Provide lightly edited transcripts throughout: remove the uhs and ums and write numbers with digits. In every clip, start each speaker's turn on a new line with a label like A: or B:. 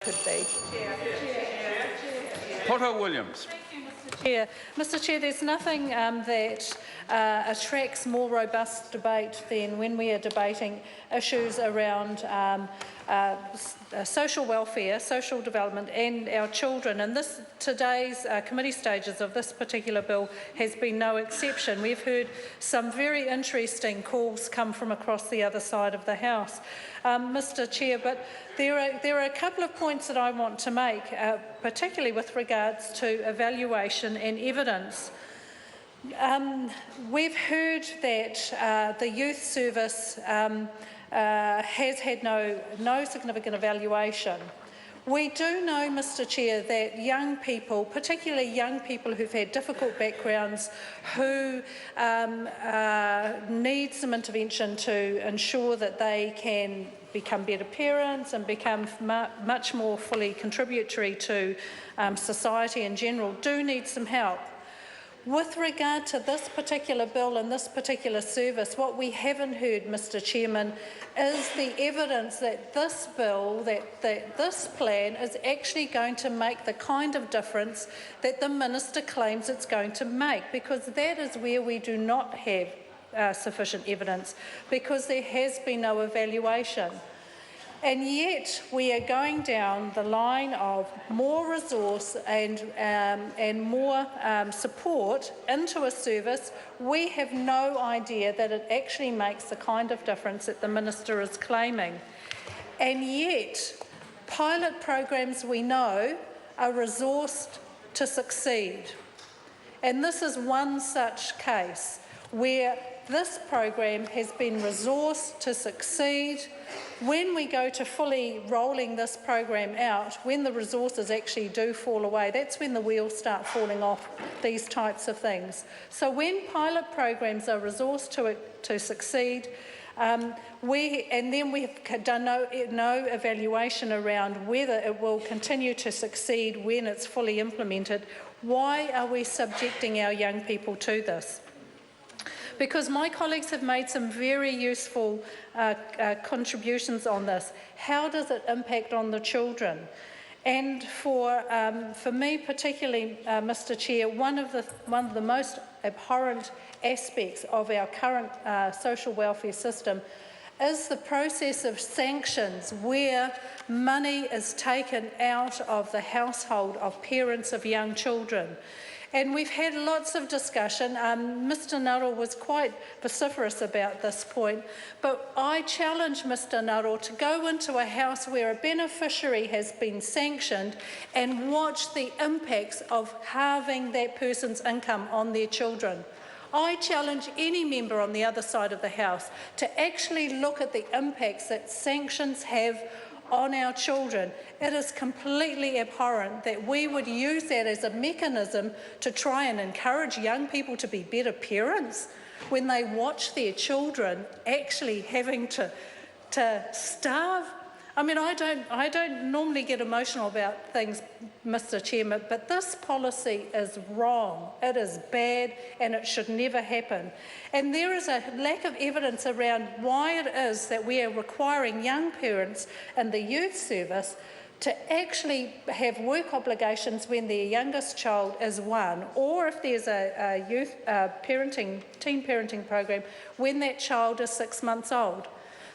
A: could be.
B: Potter Williams.
A: Mr Chair, there's nothing that attracts more robust debate than when we are debating issues around social welfare, social development and our children. And today's committee stages of this particular bill has been no exception. We've heard some very interesting calls come from across the other side of the House, Mr Chair, but there are a couple of points that I want to make, particularly with regards to evaluation and evidence. We've heard that the youth service has had no significant evaluation. We do know, Mr Chair, that young people, particularly young people who've had difficult backgrounds, who need some intervention to ensure that they can become better parents and become much more fully contributory to society in general, do need some help. With regard to this particular bill and this particular service, what we haven't heard, Mr Chairman, is the evidence that this bill, that this plan is actually going to make the kind of difference that the Minister claims it's going to make, because that is where we do not have sufficient evidence, because there has been no evaluation. And yet we are going down the line of more resource and more support into a service. We have no idea that it actually makes the kind of difference that the Minister is claiming. And yet pilot programs, we know, are resourced to succeed. And this is one such case where this program has been resourced to succeed. When we go to fully rolling this program out, when the resources actually do fall away, that's when the wheels start falling off these types of things. So when pilot programs are resourced to succeed, and then we've done no evaluation around whether it will continue to succeed when it's fully implemented, why are we subjecting our young people to this? Because my colleagues have made some very useful contributions on this. How does it impact on the children? And for me particularly, Mr Chair, one of the most abhorrent aspects of our current social welfare system is the process of sanctions, where money is taken out of the household of parents of young children. And we've had lots of discussion. Mr Nuttall was quite vociferous about this point, but I challenge Mr Nuttall to go into a house where a beneficiary has been sanctioned and watch the impacts of halving that person's income on their children. I challenge any member on the other side of the House to actually look at the impacts that sanctions have on our children. It is completely abhorrent that we would use that as a mechanism to try and encourage young people to be better parents when they watch their children actually having to starve. I mean, I don't normally get emotional about things, Mr Chairman, but this policy is wrong. It is bad and it should never happen. And there is a lack of evidence around why it is that we are requiring young parents in the youth service to actually have work obligations when their youngest child is 1, or if there's a youth teen parenting program when that child is 6 months old.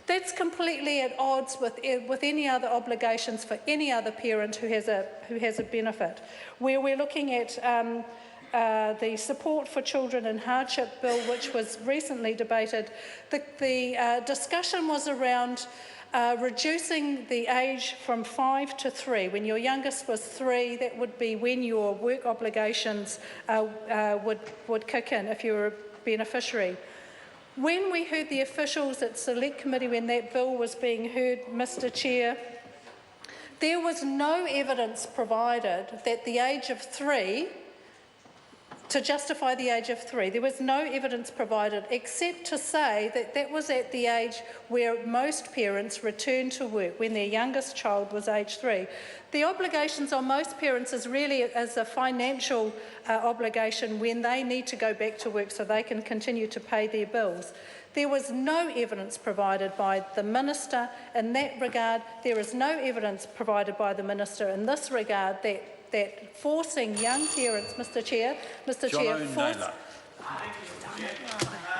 A: That's completely at odds with any other obligations for any other parent who has a benefit. Where we're looking at the Support for Children in Hardship Bill, which was recently debated, the discussion was around reducing the age from 5 to 3. When your youngest was 3, that would be when your work obligations would kick in if you were a beneficiary. When we heard the officials at Select Committee when that bill was being heard, Mr Chair, there was no evidence provided that the age of 3 to justify the age of 3. There was no evidence provided except to say that that was at the age where most parents returned to work, when their youngest child was age 3. The obligations on most parents is really as a financial obligation when they need to go back to work so they can continue to pay their bills. There was no evidence provided by the Minister in that regard. There is no evidence provided by the Minister in this regard that forcing young parents, Mr Chair,